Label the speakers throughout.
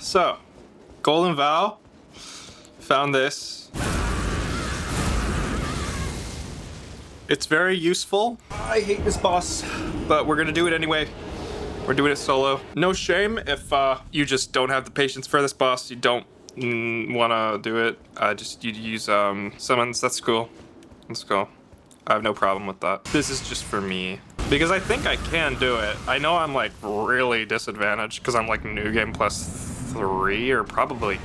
Speaker 1: So, Golden Vow, found this. It's very useful. I hate this boss, but we're gonna do it anyway. We're doing it solo. No shame if you just don't have the patience for this boss. You don't wanna do it. Just you use summons. That's cool. Let's go. I have no problem with that. This is just for me because I think I can do it. I know I'm like really disadvantaged because I'm like new game +3 or probably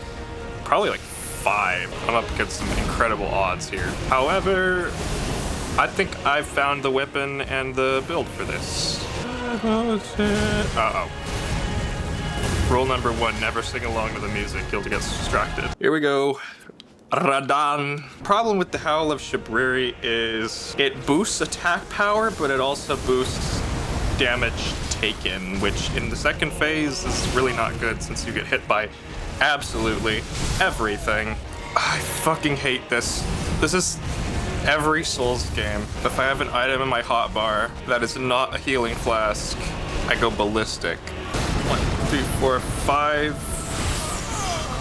Speaker 1: like 5. I'm up against some incredible odds here. However, I think I've found the weapon and the build for this. Uh-oh. Rule number 1, never sing along to the music. You'll get distracted. Here we go. Radan. Problem with the Howl of Shabriri is it boosts attack power, but it also boosts damage taken, which in the second phase is really not good since you get hit by absolutely everything. I fucking hate this. This is every Souls game. If I have an item in my hotbar that is not a healing flask, I go ballistic. 1, 2, 4, 5.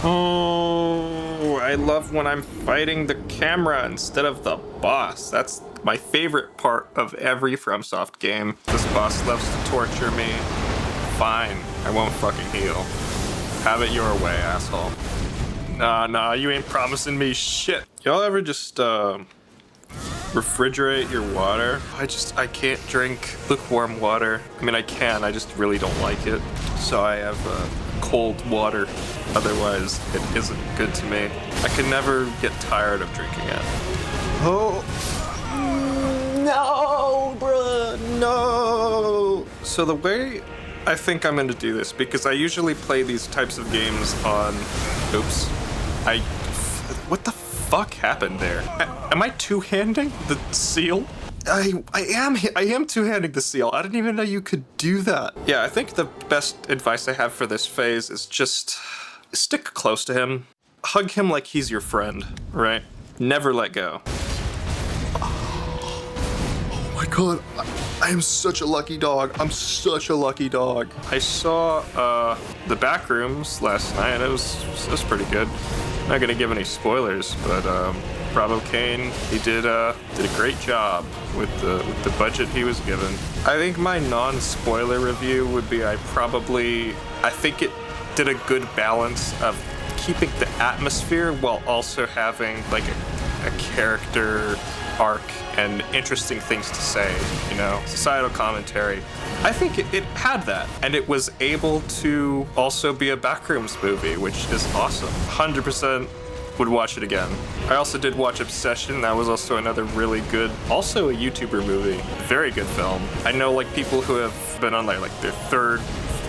Speaker 1: Oh, I love when I'm fighting the camera instead of the boss. That's my favorite part of every FromSoft game. This boss loves to torture me. Fine, I won't fucking heal. Have it your way, asshole. Nah, you ain't promising me shit. Y'all ever just, refrigerate your water? I can't drink lukewarm water. I mean, I can, I just really don't like it. So I have, cold water. Otherwise, it isn't good to me. I can never get tired of drinking it. Oh. No, bruh, no. So the way I think I'm gonna do this, because I usually play these types of games on, oops. What the fuck happened there? Am I two-handing the seal? I am two-handing the seal. I didn't even know you could do that. Yeah, I think the best advice I have for this phase is just stick close to him. Hug him like he's your friend, right? Never let go. Oh my god, I am such a lucky dog. I'm such a lucky dog. I saw the back rooms last night and it was pretty good. I'm not gonna give any spoilers, but Bravo Kane, he did a great job with the budget he was given. I think my non-spoiler review would be I think it did a good balance of keeping the atmosphere while also having like a character arc and interesting things to say, you know, societal commentary. I think it had that, and it was able to also be a Backrooms movie, which is awesome. 100% would watch it again. I also did watch Obsession. That was also another really good, also a YouTuber movie. Very good film. I know like people who have been on like their 3rd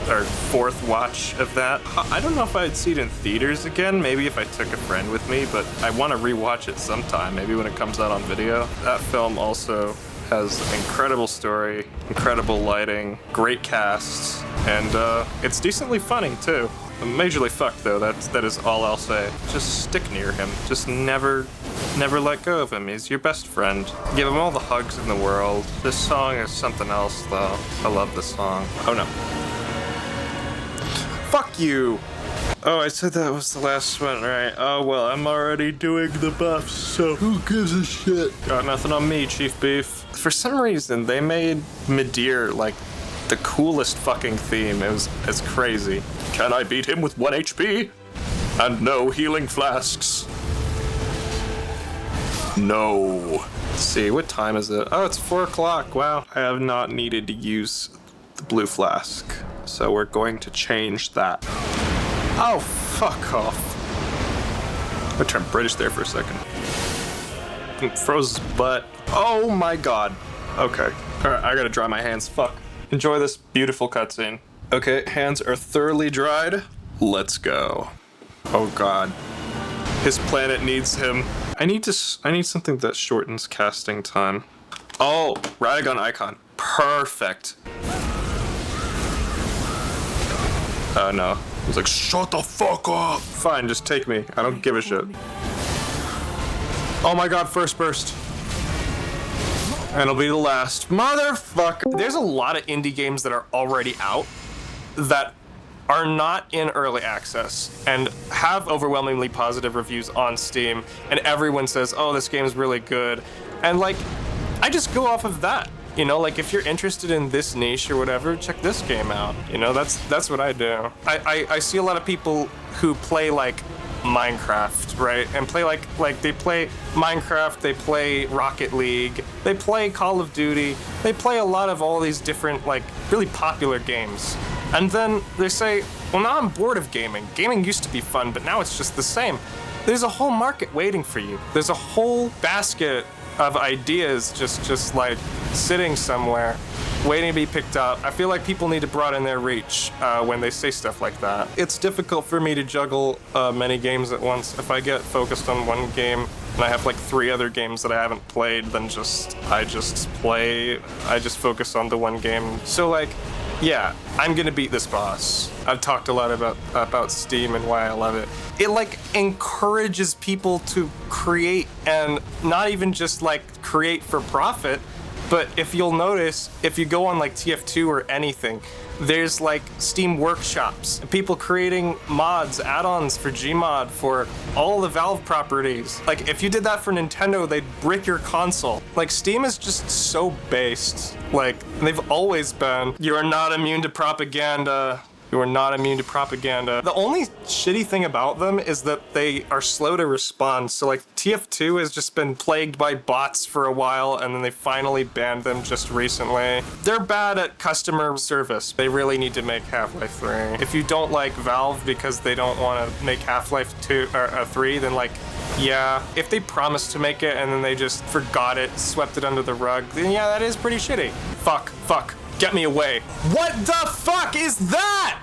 Speaker 1: or 4th watch of that. I don't know if I'd see it in theaters again, maybe if I took a friend with me, but I want to rewatch it sometime, maybe when it comes out on video. That film also has an incredible story, incredible lighting, great cast, and it's decently funny too. I'm majorly fucked though, that is all I'll say. Just stick near him. Just never let go of him. He's your best friend. Give him all the hugs in the world. This song is something else though. I love this song. Oh no. Fuck you! Oh, I said that was the last one, right? Oh well, I'm already doing the buffs, so who gives a shit? Got nothing on me, Chief Beef. For some reason, they made Midir like the coolest fucking theme. It's crazy. Can I beat him with 1 HP? And no healing flasks? No. Let's see, what time is it? Oh, it's 4 o'clock. Wow. I have not needed to use the blue flask, so we're going to change that. Oh, fuck off. I turned British there for a second. Froze his butt. Oh my god. Okay. Alright, I gotta dry my hands. Fuck. Enjoy this beautiful cutscene. Okay, hands are thoroughly dried. Let's go. Oh god. His planet needs him. I need something that shortens casting time. Oh, Radagon icon. Perfect. Oh no. I was like, shut the fuck up! Fine, just take me. I don't give a shit. Oh my god, first burst. And it'll be the last. Motherfucker! There's a lot of indie games that are already out that are not in early access and have overwhelmingly positive reviews on Steam, and everyone says, oh, this game's really good. And like, I just go off of that. You know, like if you're interested in this niche or whatever, check this game out. You know, that's what I do. I see a lot of people who play like Minecraft, right? And play like they play Minecraft, they play Rocket League, they play Call of Duty, they play a lot of all these different like really popular games. And then they say, well, now I'm bored of gaming. Gaming used to be fun, but now it's just the same. There's a whole market waiting for you. There's a whole basket of ideas just like sitting somewhere waiting to be picked up. I feel like people need to broaden their reach when they say stuff like that. It's difficult for me to juggle many games at once. If I get focused on one game and I have like 3 other games that I haven't played, then I just focus on the one game. So like, yeah, I'm gonna beat this boss. I've talked a lot about Steam and why I love it. It like encourages people to create, and not even just like create for profit, but if you'll notice, if you go on like TF2 or anything, there's like Steam workshops, people creating mods, add-ons for Gmod for all the Valve properties. Like if you did that for Nintendo, they'd brick your console. Like Steam is just so based. Like they've always been. You are not immune to propaganda. You are not immune to propaganda. The only shitty thing about them is that they are slow to respond. So like TF2 has just been plagued by bots for a while, and then they finally banned them just recently. They're bad at customer service. They really need to make Half-Life 3. If you don't like Valve because they don't want to make Half-Life 2 or 3, then like, yeah, if they promised to make it and then they just forgot it, swept it under the rug, then yeah, that is pretty shitty. Fuck. Get me away. What the fuck is that?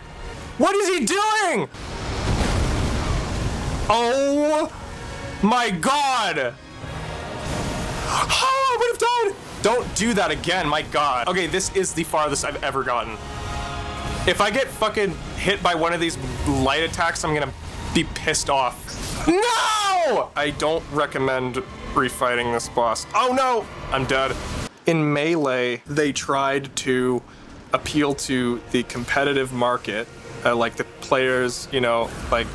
Speaker 1: What is he doing? Oh my god. Oh, I would have died. Don't do that again, my god. Okay, this is the farthest I've ever gotten. If I get fucking hit by one of these light attacks, I'm gonna be pissed off. No! I don't recommend refighting this boss. Oh no, I'm dead. In Melee, they tried to appeal to the competitive market, like the players, you know, like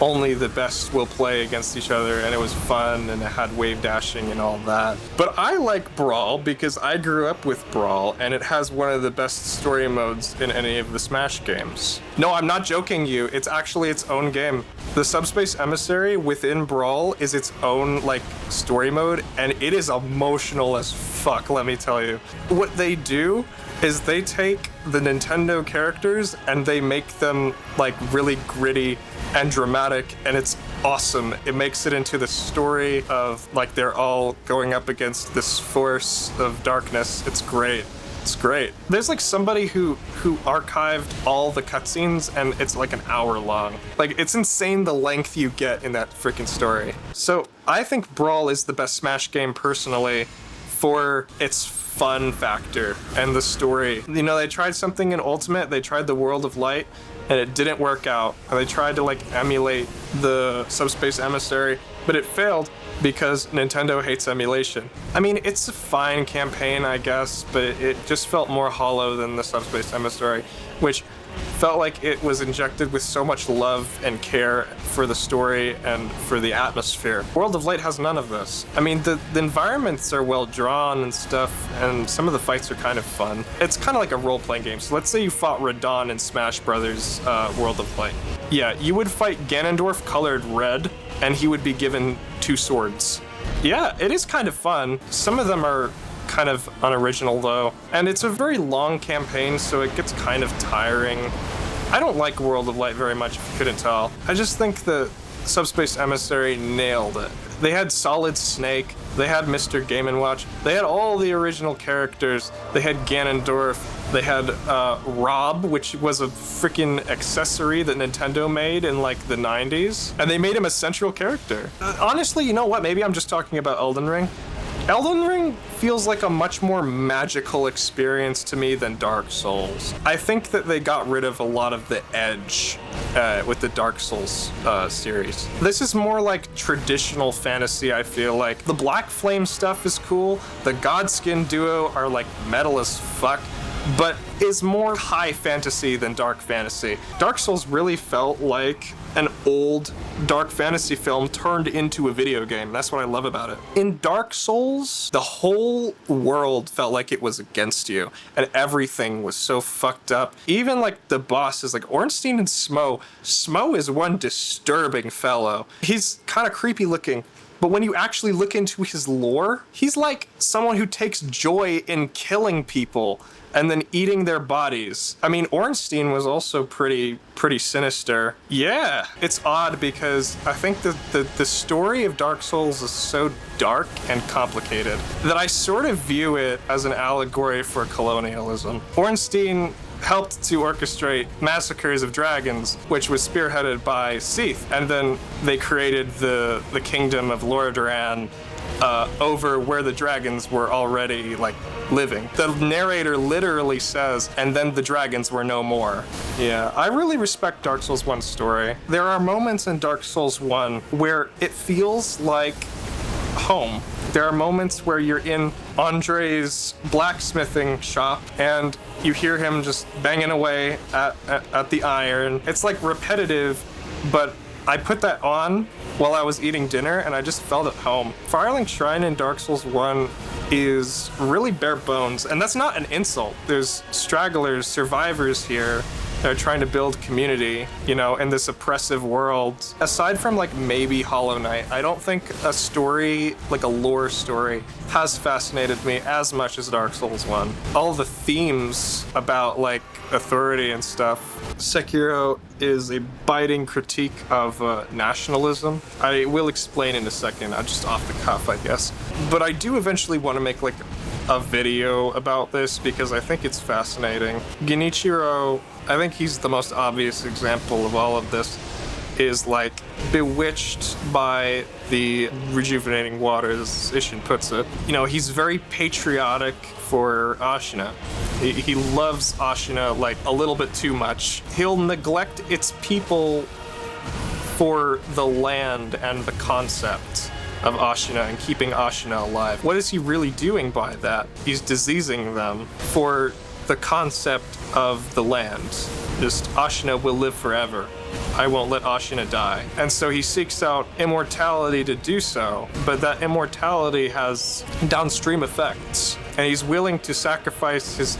Speaker 1: only the best will play against each other, and it was fun, and it had wave dashing and all that. But I like Brawl because I grew up with Brawl, and it has one of the best story modes in any of the Smash games. No, I'm not joking you, it's actually its own game. The Subspace Emissary within Brawl is its own, like, story mode, and it is emotional as fuck, let me tell you. What they do is they take the Nintendo characters and they make them, like, really gritty and dramatic, and it's awesome. It makes it into the story of, like, they're all going up against this force of darkness. It's great. It's great. There's like somebody who archived all the cutscenes, and it's like an hour long. Like, it's insane the length you get in that freaking story. So I think Brawl is the best Smash game personally for its fun factor and the story. You know, they tried something in Ultimate, they tried the World of Light, and it didn't work out. And they tried to like emulate the Subspace Emissary, but it failed because Nintendo hates emulation. I mean, it's a fine campaign, I guess, but it just felt more hollow than the Subspace Emissary, which felt like it was injected with so much love and care for the story and for the atmosphere. World of Light has none of this. I mean, the environments are well drawn and stuff, and some of the fights are kind of fun. It's kind of like a role-playing game. So let's say you fought Radon in Smash Brothers World of Light. Yeah, you would fight Ganondorf colored red, and he would be given 2 swords. Yeah, it is kind of fun. Some of them are kind of unoriginal though, and it's a very long campaign, so it gets kind of tiring. I don't like World of Light very much, if you couldn't tell. I just think the Subspace Emissary nailed it. They had Solid Snake, they had Mr. Game & Watch, they had all the original characters, they had Ganondorf, they had Rob, which was a freaking accessory that Nintendo made in like the 90s, and they made him a central character. Honestly, you know what, maybe I'm just talking about Elden Ring. Elden Ring feels like a much more magical experience to me than Dark Souls. I think that they got rid of a lot of the edge with the Dark Souls series. This is more like traditional fantasy, I feel like. The Black Flame stuff is cool. The Godskin duo are like metal as fuck. but is more high fantasy than dark fantasy. Dark Souls really felt like an old dark fantasy film turned into a video game. That's what I love about it. In Dark Souls, the whole world felt like it was against you, and everything was so fucked up. Even like the bosses, like Ornstein and Smo. Smo is one disturbing fellow. He's kind of creepy looking, but when you actually look into his lore, he's like someone who takes joy in killing people and then eating their bodies. I mean, Ornstein was also pretty sinister. Yeah, it's odd because I think the story of Dark Souls is so dark and complicated that I sort of view it as an allegory for colonialism. Ornstein helped to orchestrate massacres of dragons, which was spearheaded by Seath, and then they created the kingdom of Lordaeron over where the dragons were already like living. The narrator literally says, and then the dragons were no more. Yeah, I really respect Dark Souls 1's story. There are moments in Dark Souls 1 where it feels like home. There are moments where you're in Andre's blacksmithing shop and you hear him just banging away at the iron. It's like repetitive, but I put that on while I was eating dinner and I just felt at home. Firelink Shrine in Dark Souls 1 is really bare bones, and that's not an insult. There's stragglers, survivors here. They're trying to build community, you know, in this oppressive world. Aside from like maybe Hollow Knight, I don't think a story, like a lore story, has fascinated me as much as Dark Souls 1. All the themes about like authority and stuff. Sekiro is a biting critique of nationalism. I will explain in a second, I'm just off the cuff, I guess. But I do eventually want to make like a video about this because I think it's fascinating. Genichiro, I think he's the most obvious example of all of this, is like bewitched by the rejuvenating waters, as Ishin puts it. You know, he's very patriotic for Ashina. He loves Ashina like a little bit too much. He'll neglect its people for the land and the concept of Ashina and keeping Ashina alive. What is he really doing by that? He's diseasing them for the concept of the land. Just Ashina will live forever. I won't let Ashina die. And so he seeks out immortality to do so, but that immortality has downstream effects, and he's willing to sacrifice his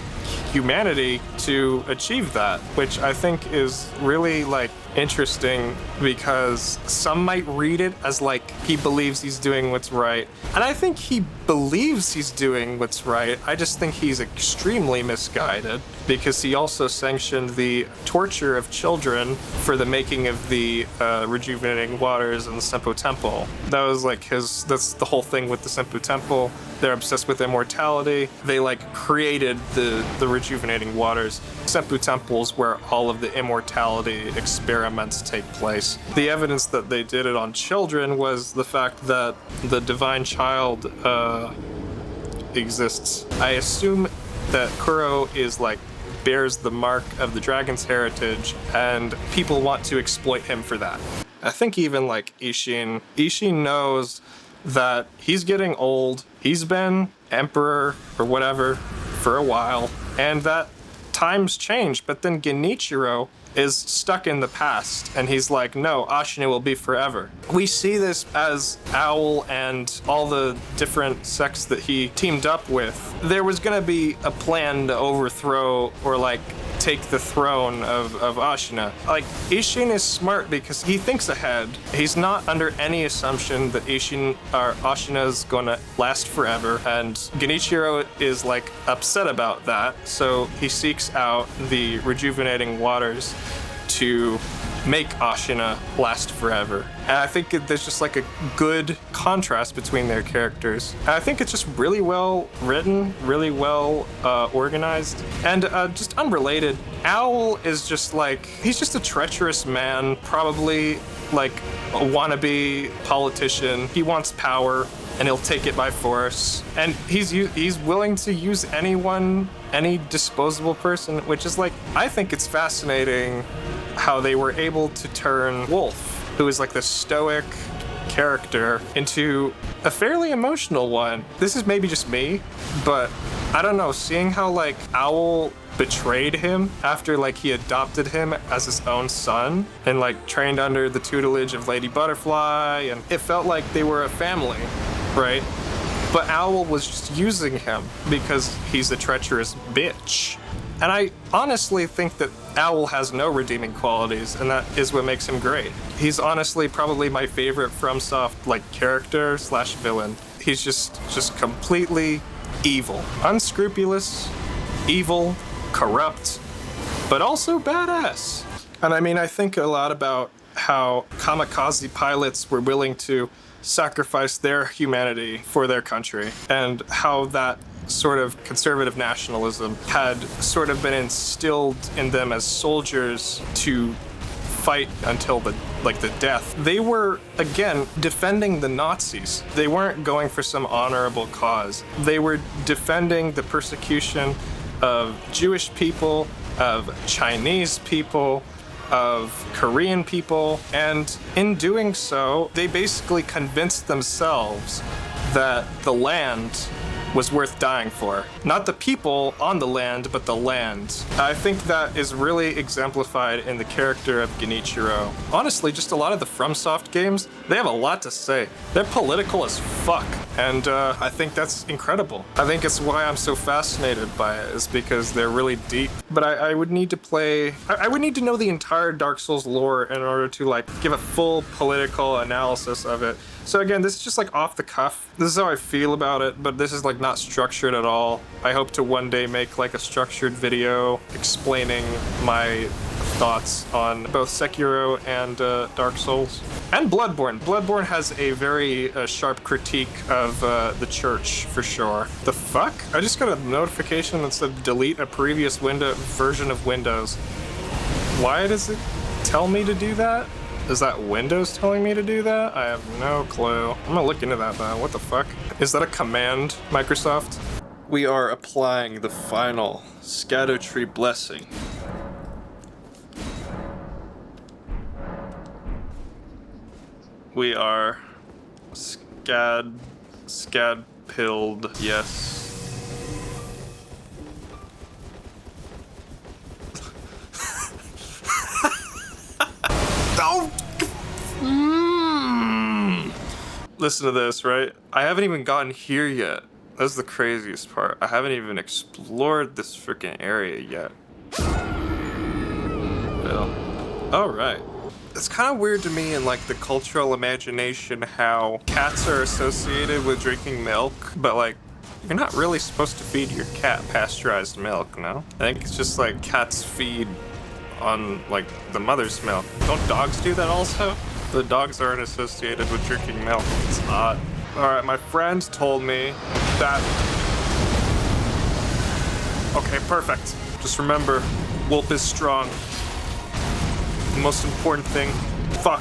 Speaker 1: humanity to achieve that, which I think is really like interesting because some might read it as like he believes he's doing what's right. And I think he believes he's doing what's right. I just think he's extremely misguided because he also sanctioned the torture of children for the making of the rejuvenating waters in the Senpou Temple. That was like that's the whole thing with the Senpou Temple. They're obsessed with immortality. They like created the rejuvenating waters. Senpou Temples where all of the immortality experiments take place. The evidence that they did it on children was the fact that the divine child exists. I assume that Kuro is like bears the mark of the dragon's heritage, and people want to exploit him for that. I think even like Ishin knows that he's getting old. He's been emperor or whatever for a while, and that times change, but then Genichiro is stuck in the past, and he's like, no, Ashina will be forever. We see this as Owl and all the different sects that he teamed up with. There was gonna be a plan to overthrow or like take the throne of Ashina. Like, Ishin is smart because he thinks ahead. He's not under any assumption that Ashina is gonna last forever, and Genichiro is like upset about that, so he seeks out the rejuvenating waters to make Ashina last forever. And I think there's just like a good contrast between their characters. And I think it's just really well written, really well organized, and just unrelated. Owl is just like, he's just a treacherous man, probably like a wannabe politician. He wants power and he'll take it by force. And he's willing to use anyone, any disposable person, which is like, I think it's fascinating how they were able to turn Wolf, who is like the stoic character, into a fairly emotional one. This is maybe just me, but I don't know, seeing how like Owl betrayed him after like he adopted him as his own son and like trained under the tutelage of Lady Butterfly, and it felt like they were a family, right? But Owl was just using him because he's a treacherous bitch. And I honestly think that Owl has no redeeming qualities, and that is what makes him great. He's honestly probably my favorite FromSoft like character slash villain. He's just completely evil, unscrupulous, evil, corrupt, but also badass. And I mean, I think a lot about how kamikaze pilots were willing to sacrifice their humanity for their country, and how that sort of conservative nationalism had sort of been instilled in them as soldiers to fight until the death. They were, again, defending the Nazis. They weren't going for some honorable cause. They were defending the persecution of Jewish people, of Chinese people, of Korean people, and in doing so, they basically convinced themselves that the land was worth dying for. Not the people on the land, but the land. I think that is really exemplified in the character of Genichiro. Honestly, just a lot of the FromSoft games, they have a lot to say. They're political as fuck, and I think that's incredible. I think it's why I'm so fascinated by it, is because they're really deep. But I would need to play... I would need to know the entire Dark Souls lore in order to like give a full political analysis of it. So again, this is just like off the cuff. This is how I feel about it, but this is like not structured at all. I hope to one day make like a structured video explaining my thoughts on both Sekiro and Dark Souls. And Bloodborne. Bloodborne has a very sharp critique of the church, for sure. The fuck? I just got a notification that said delete a previous version of Windows. Why does it tell me to do that? Is that Windows telling me to do that? I have no clue. I'm gonna look into that though. What the fuck? Is that a command, Microsoft? We are applying the final Scadutree Blessing. We are scad-pilled, yes. Listen to this, right? I haven't even gotten here yet. That's the craziest part. I haven't even explored this freaking area yet. Well, alright. It's kind of weird to me in like the cultural imagination how cats are associated with drinking milk, but like you're not really supposed to feed your cat pasteurized milk, no? I think it's just like cats feed on like the mother's milk. Don't dogs do that also? The dogs aren't associated with drinking milk. It's odd. Alright, my friend told me that... Okay, perfect. Just remember, Wulp is strong. The most important thing, fuck.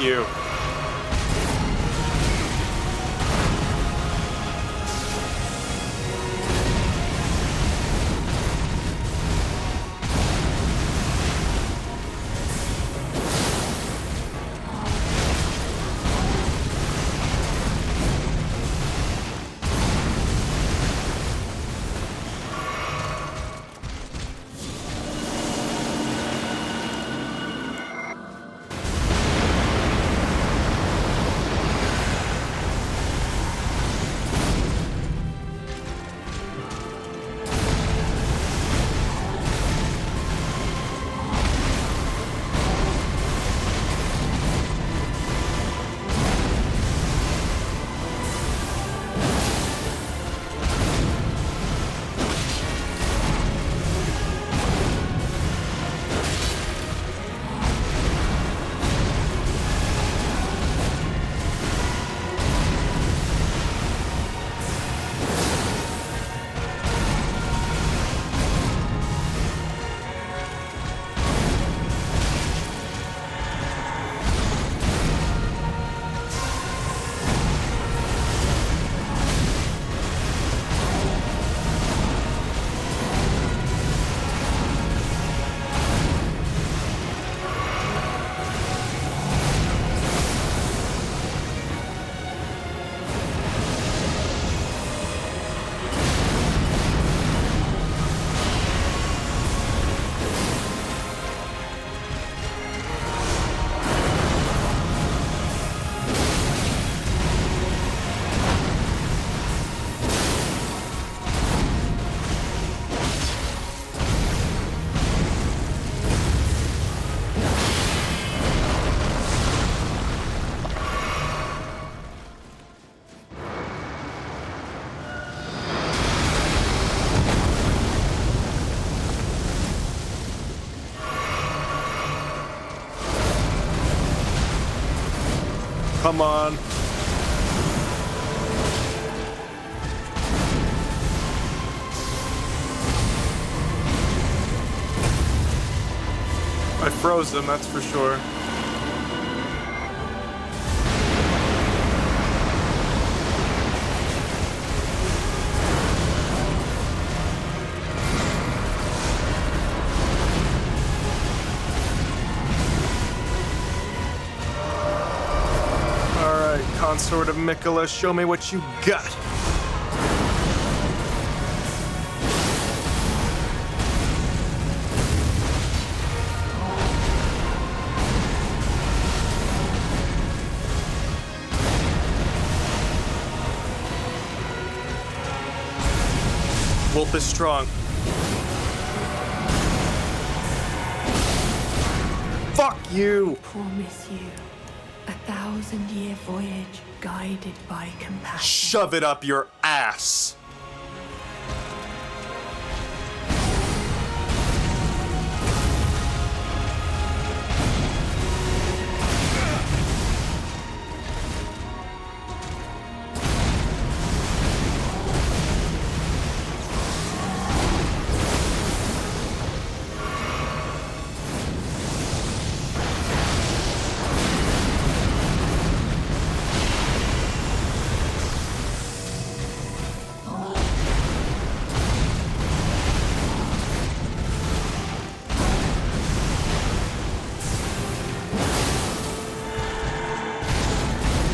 Speaker 1: you. Come on. I froze him, that's for sure. Consort of Mikola, show me what you got. Wolf is strong. Fuck you!
Speaker 2: Promise you. 1,000-year voyage guided by compassion.
Speaker 1: Shove it up your ass!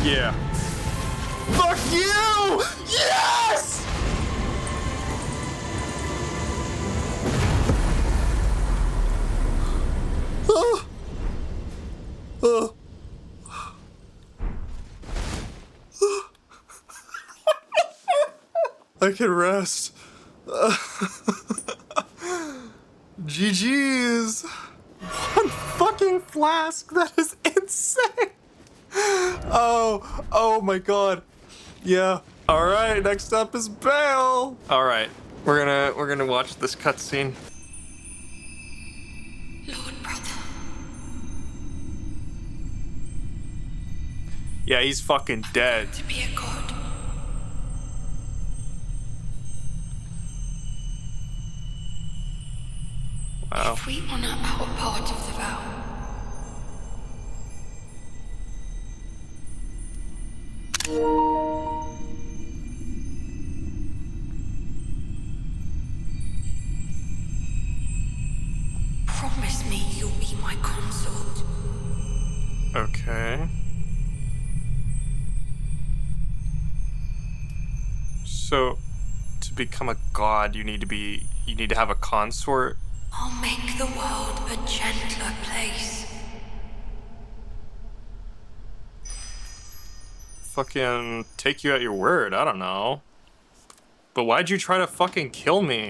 Speaker 1: Yeah. Fuck you! Yes! I can rest. GG's. One fucking flask. That is insane. Oh my god. Yeah. All right, next up is Bale. All right. We're gonna watch this cutscene.
Speaker 2: Lord brother.
Speaker 1: Yeah, he's fucking dead.
Speaker 2: To be a god.
Speaker 1: Wow.
Speaker 2: If we honor our part of the vow,
Speaker 1: Okay. So, to become a god, you need to have a consort.
Speaker 2: I'll make the world a gentler place.
Speaker 1: Fucking take you at your word. I don't know. But why'd you try to fucking kill me?